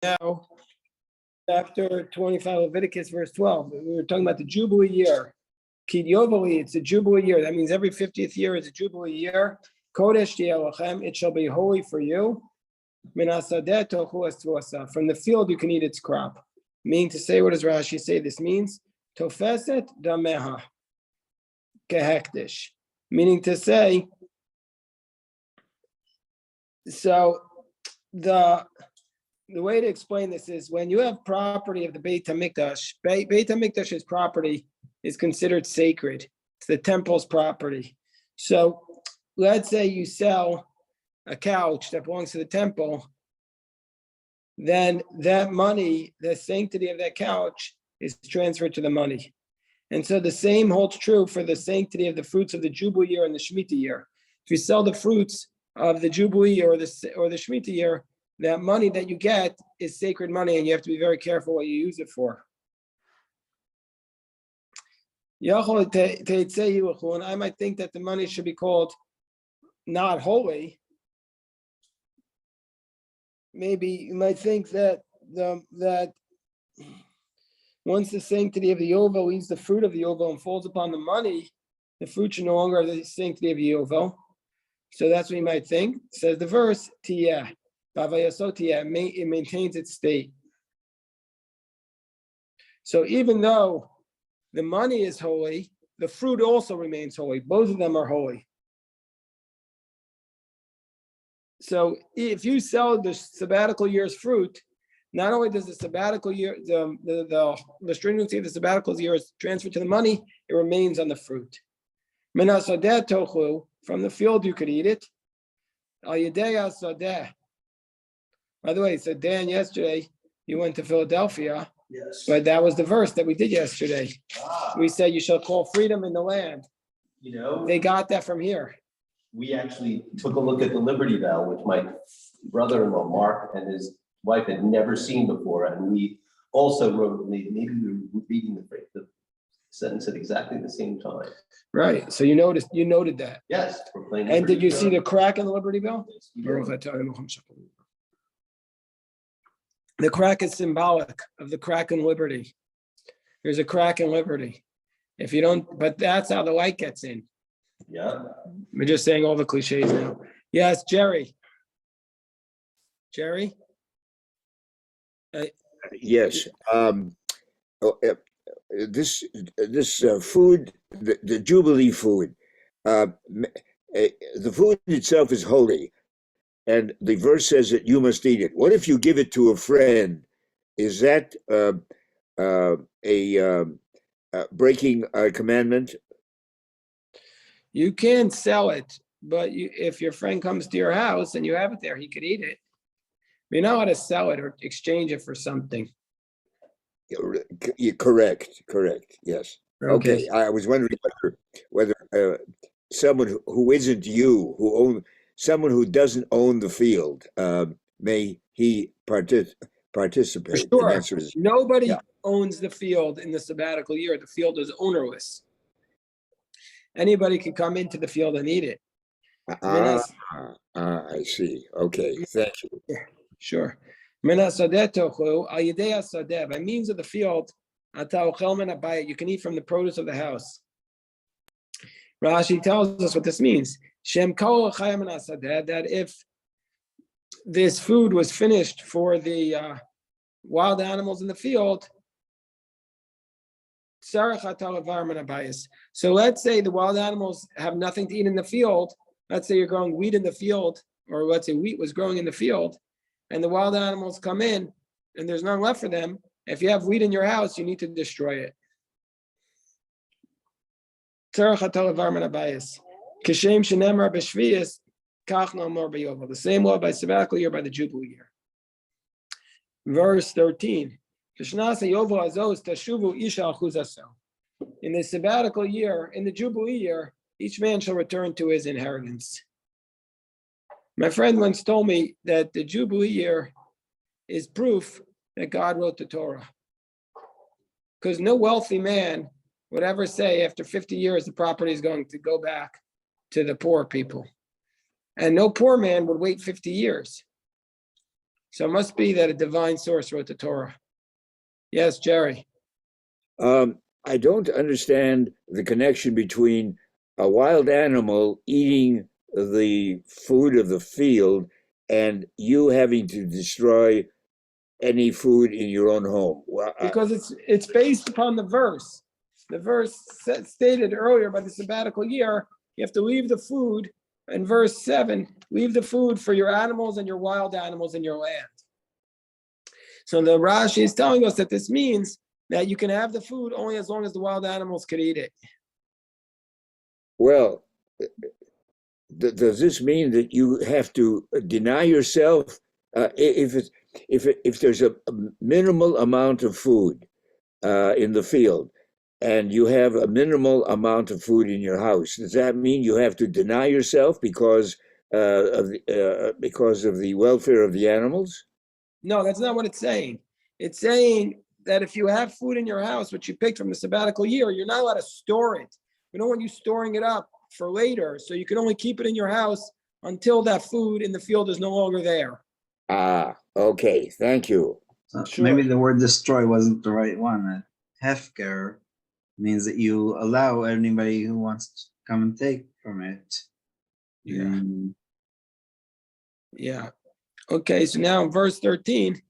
now chapter 25, Leviticus, verse 12. We were talking about the Jubilee year. Kid Yovali, it's a Jubilee year. That means every 50th year is a Jubilee year. Kodesh Yelachem, it shall be holy for you. From the field you can eat its crop. Meaning to say, what does Rashi say this means? Tofeset dameha kehektish. Meaning to say, so the way to explain this is when you have property of the Beit HaMikdash, Beit HaMikdash's property is considered sacred. It's the temple's property. So let's say you sell a couch that belongs to the temple, then that money, the sanctity of that couch is transferred to the money. And so the same holds true for the sanctity of the fruits of the Jubilee year and the Shemitah year. If you sell the fruits of the Jubilee or the Shemitah year, that money that you get is sacred money, and you have to be very careful what you use it for. And I might think that the money should be called not holy. Maybe you might think that that once the sanctity of the Yovel leaves the fruit of the Yovel and falls upon the money, the fruit should no longer have the sanctity of the Yovel. So that's what you might think. It says the verse, Tiyah. It maintains its state. So even though the money is holy, the fruit also remains holy. Both of them are holy. So if you sell the sabbatical year's fruit, not only does the sabbatical year, the stringency of the sabbatical year is transferred to the money, it remains on the fruit. From the field you could eat it. By the way, so Dan, yesterday you went to Philadelphia. Yes. But that was the verse that we did yesterday. We said you shall call freedom in the land. You know, they got that from here. We actually took a look at the Liberty Bell, which my brother-in-law Mark and his wife had never seen before, and we also wrote, maybe we were reading the sentence at exactly the same time. Right. So you noted that. Yes. And did you see the crack in the Liberty Bell? Yes, the crack is symbolic of the crack in liberty. There's a crack in liberty. If you don't, but that's how the light gets in. Yeah. We're just saying all the cliches now. Yes, Jerry. Jerry? Yes. This food, the Jubilee food, the food itself is holy. And the verse says that you must eat it. What if you give it to a friend? Is that breaking a commandment? You can sell it, but if your friend comes to your house and you have it there, he could eat it. You know how to sell it or exchange it for something. Correct. Yes. Okay. I was wondering whether someone who isn't you, someone who doesn't own the field, may he participate? For sure. Nobody owns the field in the sabbatical year. The field is ownerless. Anybody can come into the field and eat it. I see. Okay, thank you. Yeah, sure. By means of the field, you can eat from the produce of the house. Rashi tells us what this means. That if this food was finished for the wild animals in the field, so let's say the wild animals have nothing to eat in the field. Let's say you're growing wheat in the field, or let's say wheat was growing in the field, and the wild animals come in and there's none left for them. If you have wheat in your house, you need to destroy it. The same law by sabbatical year, by the Jubilee year. Verse 13. In the sabbatical year, in the Jubilee year, each man shall return to his inheritance. My friend once told me that the Jubilee year is proof that God wrote the Torah. Because no wealthy man would ever say after 50 years the property is going to go back to the poor people. And no poor man would wait 50 years. So it must be that a divine source wrote the Torah. Yes, Jerry. I don't understand the connection between a wild animal eating the food of the field and you having to destroy any food in your own home. Well, Because it's based upon the verse. The verse stated earlier by the sabbatical year, you have to leave the food. In verse 7, leave the food for your animals and your wild animals in your land. So the Rashi is telling us that this means that you can have the food only as long as the wild animals could eat it. well, does this mean that you have to deny yourself if there's a minimal amount of food in the field and you have a minimal amount of food in your house? Does that mean you have to deny yourself because of the welfare of the animals? No, that's not what it's saying. It's saying that if you have food in your house, which you picked from the sabbatical year, you're not allowed to store it. We don't want you storing it up for later. So you can only keep it in your house until that food in the field is no longer there. Ah, okay. Thank you. So Sure. maybe the word destroy wasn't the right one. Hefker means that you allow anybody who wants to come and take from it. Yeah. Yeah. Okay, so now in verse 13,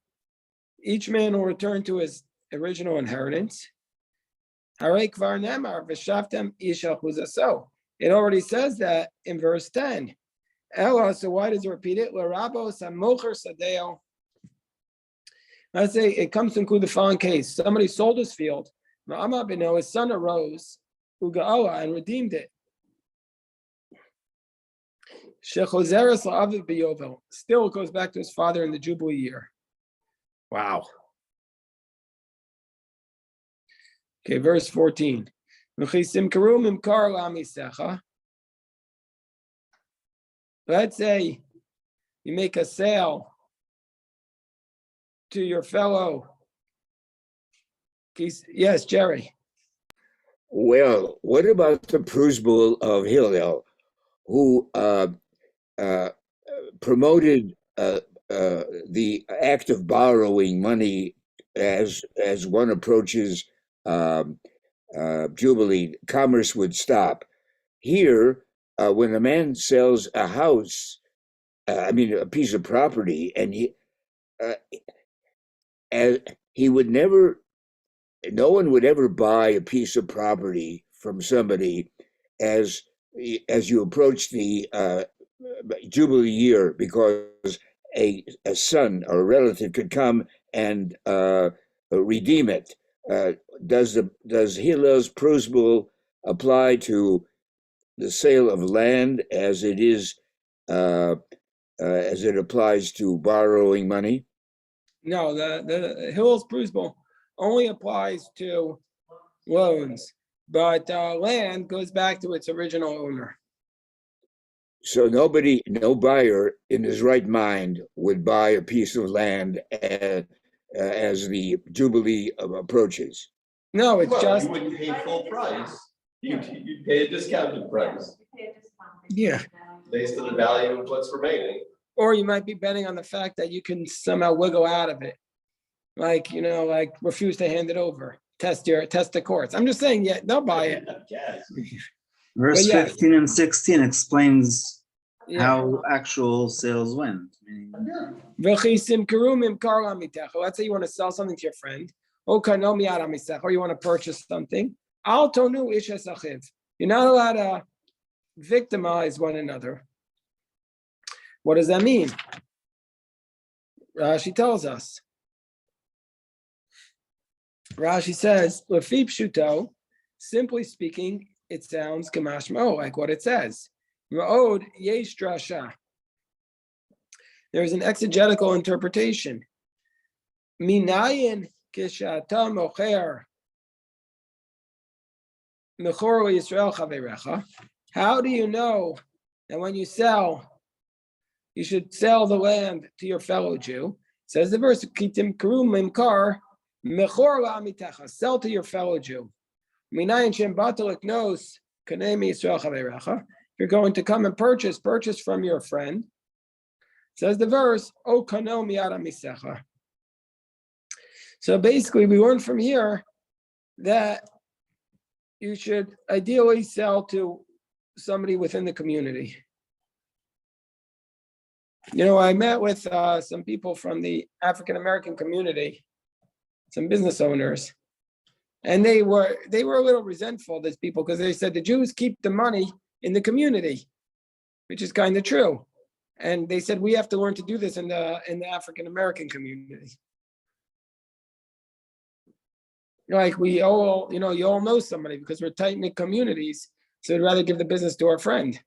each man will return to his original inheritance. It already says that in verse 10. Ella, so why does it repeat it? Let's say it comes to include the following case. Somebody sold his field. His son arose, and redeemed it. Still it goes back to his father in the Jubilee year. Wow. Okay, verse 14. Let's say you make a sale to your fellow. Yes, Jerry. Well, what about the Prusbul of Hillel, who promoted the act of borrowing money as one approaches Jubilee? Commerce would stop. Here, when a man sells a house, a piece of property, and he would never, no one would ever buy a piece of property from somebody as you approach the Jubilee year, because a son or a relative could come and redeem it. Does Hillel's Prusbul apply to the sale of land as it is as it applies to borrowing money? No, the Hillel's Prusbul only applies to loans, but land goes back to its original owner. So no buyer in his right mind would buy a piece of land as the Jubilee approaches. No, it's just. You wouldn't pay full price. You'd pay a discounted price Yeah. based on the value of what's remaining. Or you might be betting on the fact that you can somehow wiggle out of it. Like refuse to hand it over. Test the courts. I'm just saying, yeah, they'll buy it. Yes. Verse Yes. 15 and 16 explains Yeah. how actual sales went. Let's say you want to sell something to your friend, or you want to purchase something. You're not allowed to victimize one another. What does that mean? Rashi tells us. Rashi says, "Lefi pshuto," simply speaking, it sounds kamashmo, like what it says. Ra'od yesh drasha. There is an exegetical interpretation. Minayin kishata mocher mechor Yisrael chaverecha. How do you know that when you sell, you should sell the land to your fellow Jew? Says the verse, "Kitim kru mimkar mechor la'amitecha." Sell to your fellow Jew. Minayin shem batelik nos kanemi Yisrael chaverecha. You're going to come and purchase from your friend. Says the verse, O kano miyada misecha. So basically, we learn from here that you should ideally sell to somebody within the community. I met with some people from the African American community, some business owners, and they were a little resentful, these people, because they said the Jews keep the money in the community, which is kind of true. And they said we have to learn to do this in the African American community. Like we all, you all know somebody because we're tight-knit communities, so we'd rather give the business to our friend.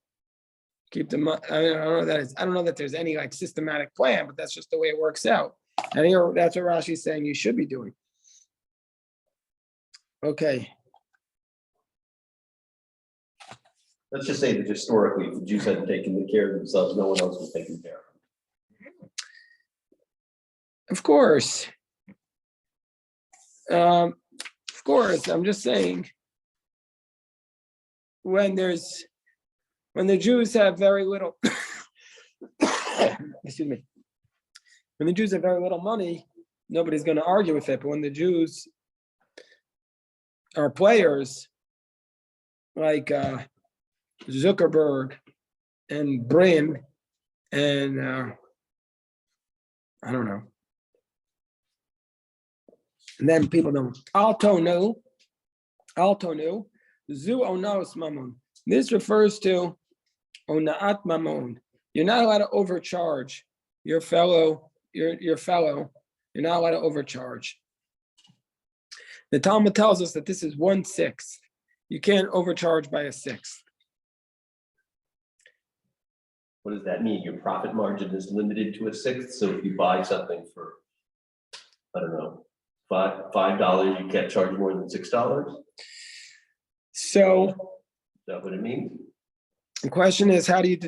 Keep them. I don't know that there's any like systematic plan, but that's just the way it works out. And here, that's what Rashi's saying you should be doing. Okay. Let's just say that historically, if the Jews hadn't taken care of themselves, no one else was taking care of them. Of course. I'm just saying, when the Jews have very little, excuse me, when the Jews have very little money, nobody's going to argue with it. But when the Jews are players like Zuckerberg and Brin and I don't know. And then people don't. Altonu, zu onaos mamon. This refers to onaat mamon. You're not allowed to overcharge your fellow. You're not allowed to overcharge. The Talmud tells us that this is 1/6. You can't overcharge by 1/6. What does that mean? Your profit margin is limited to 1/6. So if you buy something for, I don't know, $5, you can't charge more than $6. So Is that what it means? the question is, how do you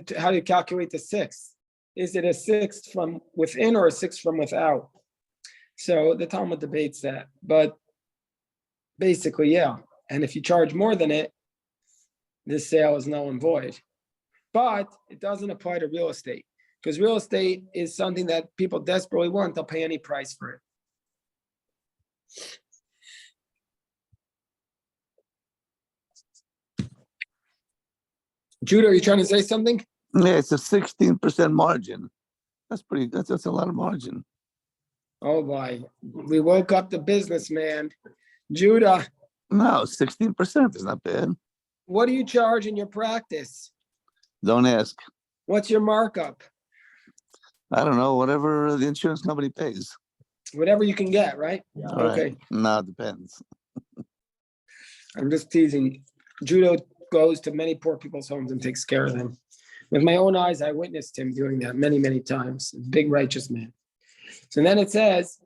calculate the 6? Is it a 6 from within or a 6 from without? So the Talmud debates that, but basically, yeah. And if you charge more than it, this sale is null and void. But it doesn't apply to real estate, because real estate is something that people desperately want. They'll pay any price for it. Judah, are you trying to say something? Yeah, it's a 16% margin. That's a lot of margin. Oh boy, we woke up the businessman. Judah, No, 16% is not bad. what do you charge in your practice? Don't ask. What's your markup? I don't know, whatever the insurance company pays. Whatever you can get, right? All right. Okay, No, it depends. I'm just teasing. Judah goes to many poor people's homes and takes care of them. With my own eyes, I witnessed him doing that many, many times. Big righteous man. So then it says,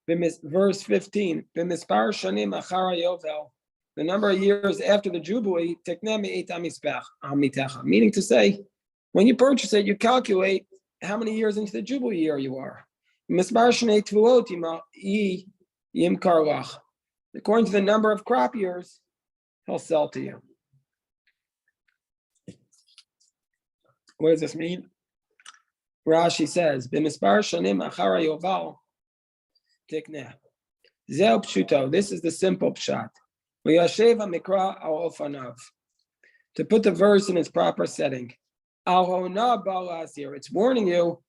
verse 15, "B'mispar shanim achara yovel," the number of years after the Jubilee, tekneh me'et amitecha, meaning to say, when you purchase it, you calculate how many years into the Jubilee year you are. B'mispar shnei tvuot yimkar lach. According to the number of crop years, he'll sell to you. What does this mean? Rashi says, "B'mispar shanim achara yoval tikneh." Zeh pshuto. This is the simple pshat. V'yashev hamikra al ofanav. To put the verse in its proper setting. Al hona ba'al asir. It's warning you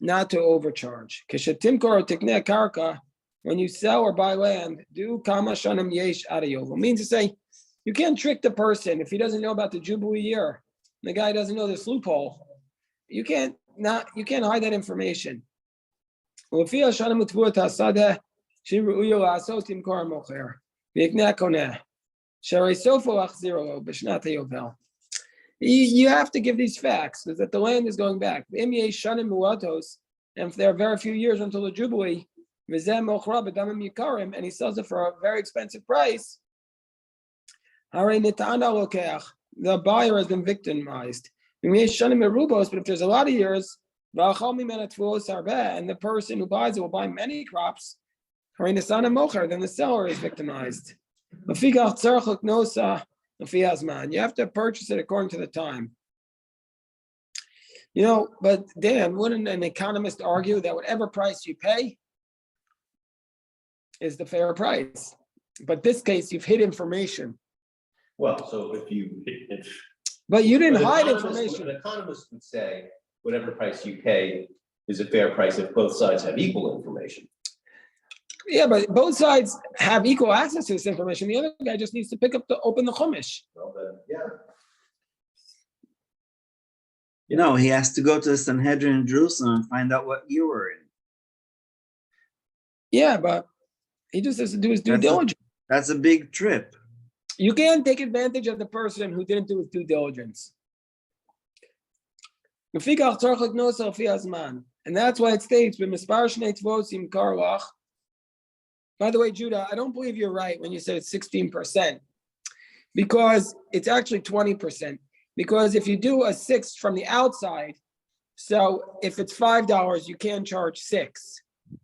not to overcharge. Kishetimkor tikneh karka. When you sell or buy land, do kama shanim yesh adayovel. Means to say, you can't trick the person if he doesn't know about the Jubilee year. The guy doesn't know this loophole. You can't hide that information. If you have to give these facts, that the land is going back. And if there are very few years until the Jubilee, and he sells it for a very expensive price, the buyer has been victimized. But if there's a lot of years, and the person who buys it will buy many crops, then the seller is victimized. You have to purchase it according to the time. You know, but Dan, wouldn't an economist argue that whatever price you pay is the fair price? But this case, you've hid information. Well, so But you didn't an hide economist- information. An economist would say, whatever price you pay is a fair price if both sides have equal information. Yeah, but both sides have equal access to this information. The other guy just needs to open the Chumash. Well, then, yeah. No, he has to go to the Sanhedrin in Jerusalem and find out what you were in. Yeah, but he just has to do his due diligence. That's a big trip. You can't take advantage of the person who didn't do his due diligence. And that's why it states, by the way, Judah, I don't believe you're right when you said it's 16%, because it's actually 20%. Because if you do a sixth from the outside, so if it's $5, you can't charge 6.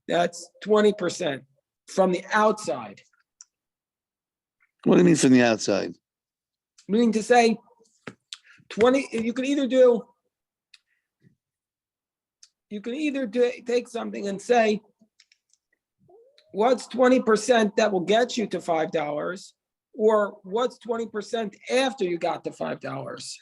That's 20% from the outside. What do you mean from the outside? Meaning to say 20, you can either take something and say, what's 20% that will get you to $5? Or what's 20% after you got to $5?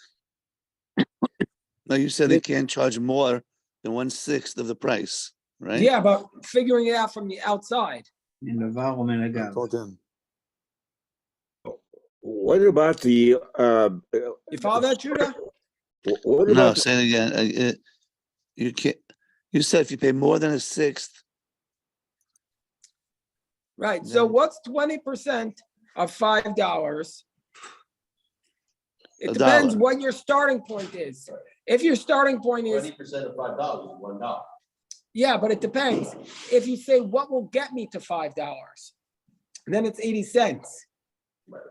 No, you said they can't charge more than 1/6 of the price, right? Yeah, but figuring it out from the outside. Told him. What about the, You follow that, Judah? what No, about, say it again. You can't. You said if you pay more than 1/6, Right. So what's 20% of $5? It $1. depends what your starting point is. If your starting point is, 20% of $5 is $1. yeah, but it depends. If you say, what will get me to $5? Then it's 80 cents. Right.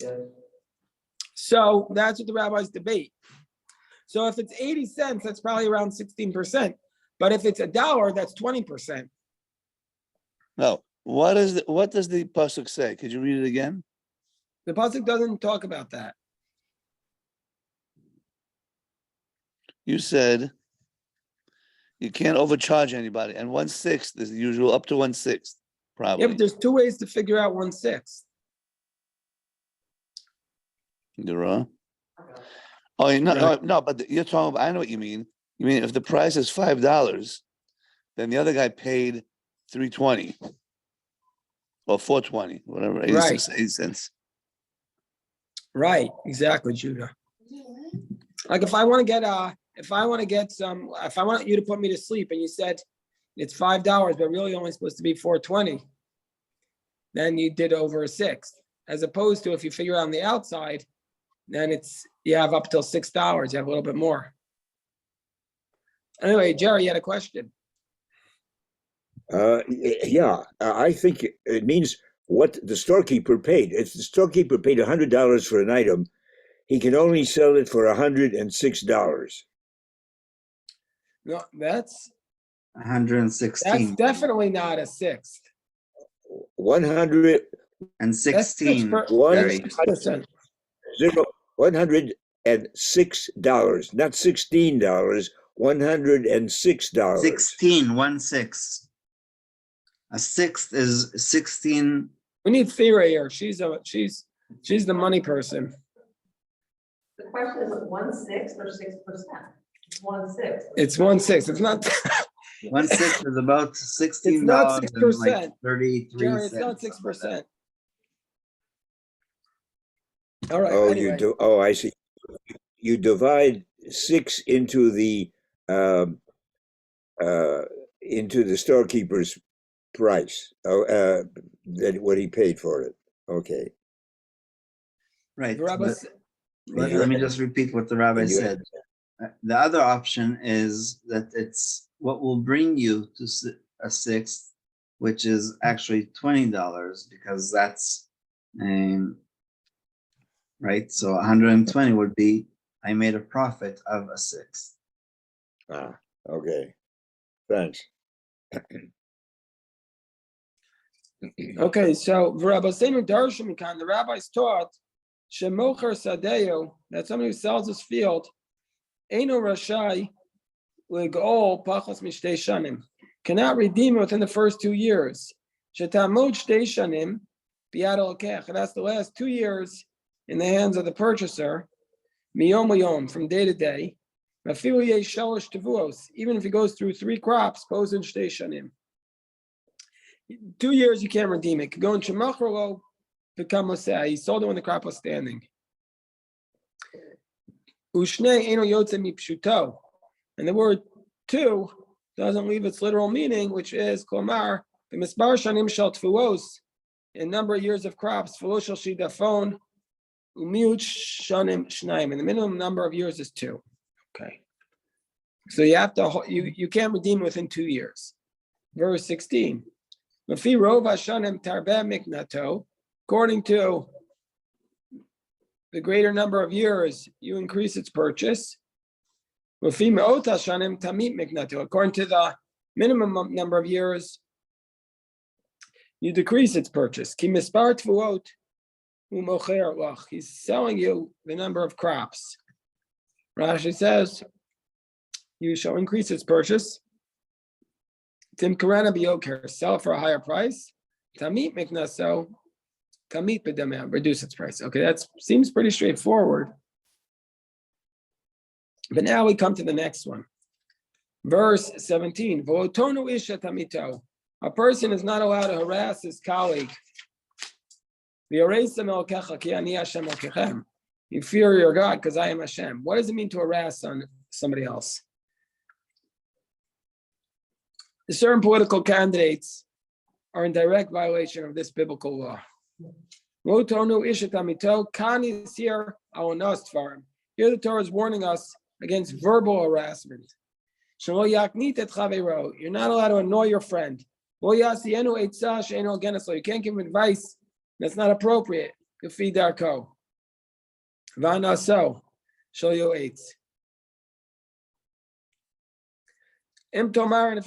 Yeah. So that's what the rabbis debate. So if it's 80 cents, that's probably around 16%. But if it's $1, that's 20%. no. What does the pasuk say? Could you read it again? The pasuk doesn't talk about that. You said you can't overcharge anybody, and 1/6 is the usual, up to 1/6, probably. Yeah, but there's 2 ways to figure out 1/6. You're wrong. Oh, no, but you're talking about, I know what you mean. You mean if the price is $5, then the other guy paid $3.20 or $4.20, whatever, 86, 80 cents. Right, exactly, Judah. Like if I want you to put me to sleep and you said it's $5, but really only supposed to be $4.20, then you did over 1/6. As opposed to if you figure out on the outside, then you have up till $6, you have a little bit more. Anyway, Jerry, you had a question. yeah, I think it means what the storekeeper paid. If the storekeeper paid $100 for an item, he can only sell it for $106. No, that's 116 definitely not a sixth. 100 and That's 16. Very. 6%. $106, not $16. $106. 16, 1/6. A sixth is 16. We need Thera here. She's the money person. The question is 1/6 or 6%? 1/6. It's 1/6. It's not. 1/6 is about $16. It's not and 6%. like 33 Jerry, cents. it's not 6%. All right. Oh, anyway. you do. Oh, I see. You divide 6 into the storekeeper's price. That what he paid for it. Okay. Right. The rabbi but s- let me just repeat what the rabbi And you- said. The other option is that it's what will bring you to a sixth, which is actually $20, because that's right. So 120 would be I made a profit of a sixth. Ah, okay. Thanks. Okay, so the rabbis taught Shemocher Sadeo, that somebody who sells his field, Eino Rashai Ligol Pachos Mishtei Shanim. Cannot redeem it within the first 2 years. Shetamod Shtei Shanim Biad Olkech. And that's the last 2 years in the hands of the purchaser. Miyom Yom, from day to day. Even if he goes through 3 crops, posed Shtei Shanim. 2 years you can't redeem it. Go in Shemachro become Moseh. He sold it when the crop was standing. Ushne eno yotze mipshuto. And the word 2 doesn't leave its literal meaning, which is Klomar, the Misbar Shanim Shal Tfuos, in number of years of crops, Fuos Shal Shidafon, Umiut Shanim Shnaim, and the minimum number of years is 2. Okay. So you have to, you can't redeem within 2 years. Verse 16. Mafi Rov Hashanim Tarbeh Miknato, according to the greater number of years, you increase its purchase. According to the minimum number of years, you decrease its purchase. He's selling you the number of crops. Rashi says, you shall increase its purchase. Tim Karana Bioker, sell for a higher price. Tamit Miknaso, Tamit B'dameh, reduce its price. Okay, that seems pretty straightforward. But now we come to the next one. Verse 17. V'otonu isha tamito. A person is not allowed to harass his colleague. You fear your God because I am Hashem. What does it mean to harass on somebody else? Certain political candidates are in direct violation of this biblical law. Here the Torah is warning us against verbal harassment. You're not allowed to annoy your friend. You can't give him advice that's not appropriate. And if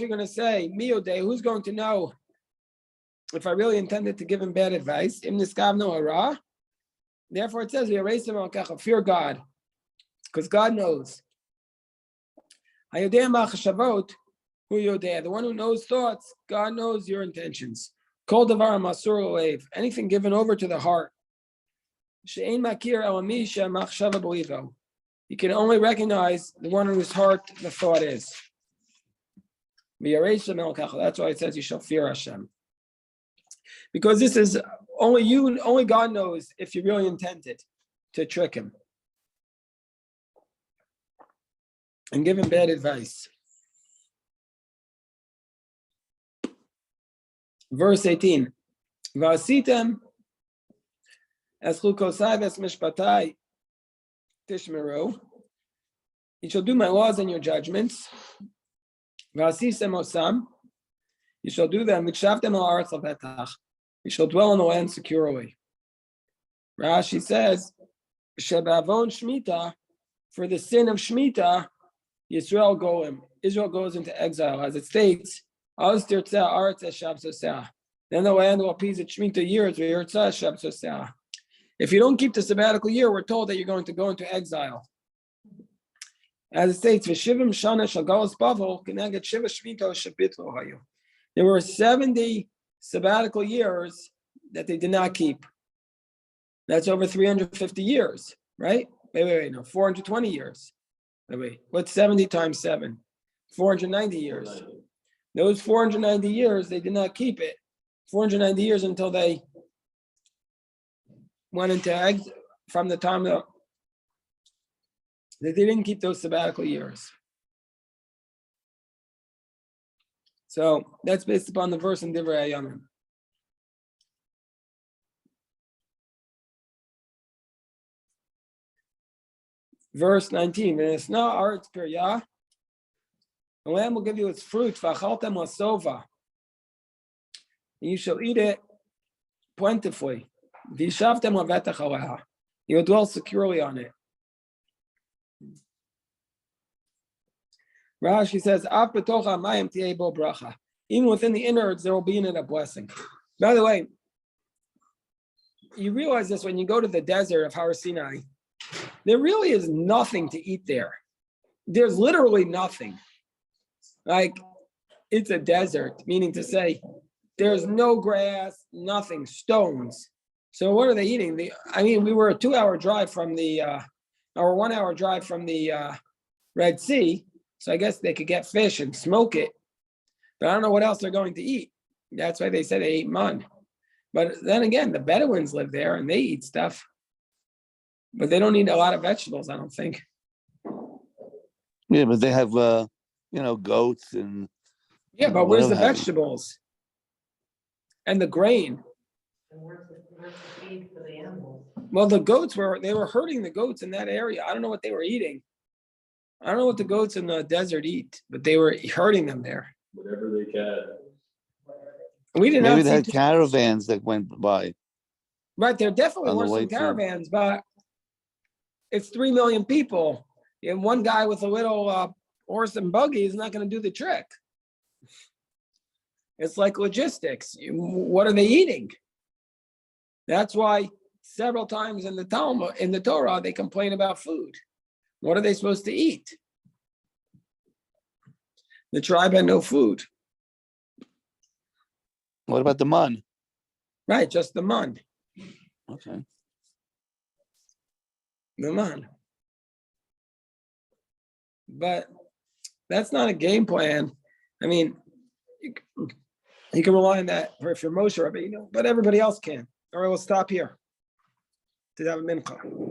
you're going to say, who's going to know if I really intended to give him bad advice? Therefore it says, fear God, because God knows. The one who knows thoughts, God knows your intentions. Anything given over to the heart. You can only recognize the one whose heart the thought is. That's why it says you shall fear Hashem. Because this is only God knows if you really intended to trick him and give him bad advice. Verse 18. V'asitem es chukosai ves mishpatai tishmeru. You shall do my laws and your judgments. V'asisem osam. You shall do them. V'kshavtem al aretz levetach. You shall dwell in the land securely. Rashi says, Shebavon Shemitah, for the sin of Shemitah, Yisrael goim. Israel goes into exile, as it states, then the land will appease its Shemitah years. If you don't keep the sabbatical year, we're told that you're going to go into exile. As it states, there were 70 sabbatical years that they did not keep. That's over 350 years, right? Wait, no, 420 years. Wait, what's 70 times 7? 490 years. Those 490 years, they did not keep it. 490 years until they went into exile from the time that they didn't keep those sabbatical years. So that's based upon the verse in Divrei Hayamim. Verse 19, the land will give you its fruit, and you shall eat it plentifully. You will dwell securely on it. Rashi says, even within the innards, there will be in it a blessing. By the way, you realize this when you go to the desert of Har Sinai. There really is nothing to eat there. there's literally nothing. Like, it's a desert, meaning to say, there's no grass, nothing, stones. So what are they eating? We were a 2-hour drive from the, or 1-hour drive from the Red Sea. So I guess they could get fish and smoke it. But I don't know what else they're going to eat. That's why they said they ate mun. But then again, the Bedouins live there and they eat stuff. But they don't eat a lot of vegetables, I don't think. Yeah, but they have, goats and. Yeah, but where's the whatever have you. vegetables? And the grain? And where's the feed for the animals? Well, the goats they were herding the goats in that area. I don't know what they were eating. I don't know what the goats in the desert eat, but they were herding them there. Whatever they can. We did Maybe not they see, had caravans that went by. right, there definitely on the were way some to- caravans, but it's 3 million people. And one guy with a little horse and buggy is not going to do the trick. It's like logistics. What are they eating? That's why several times in the Talmud, in the Torah, they complain about food. What are they supposed to eat? The tribe had no food. What about the mun? Right, just the mun. Okay. The mun. But that's not a game plan. I mean, you can rely on that for if you're Moshe Rabbeinu, but everybody else can. All right, we'll stop here. To have a mincha.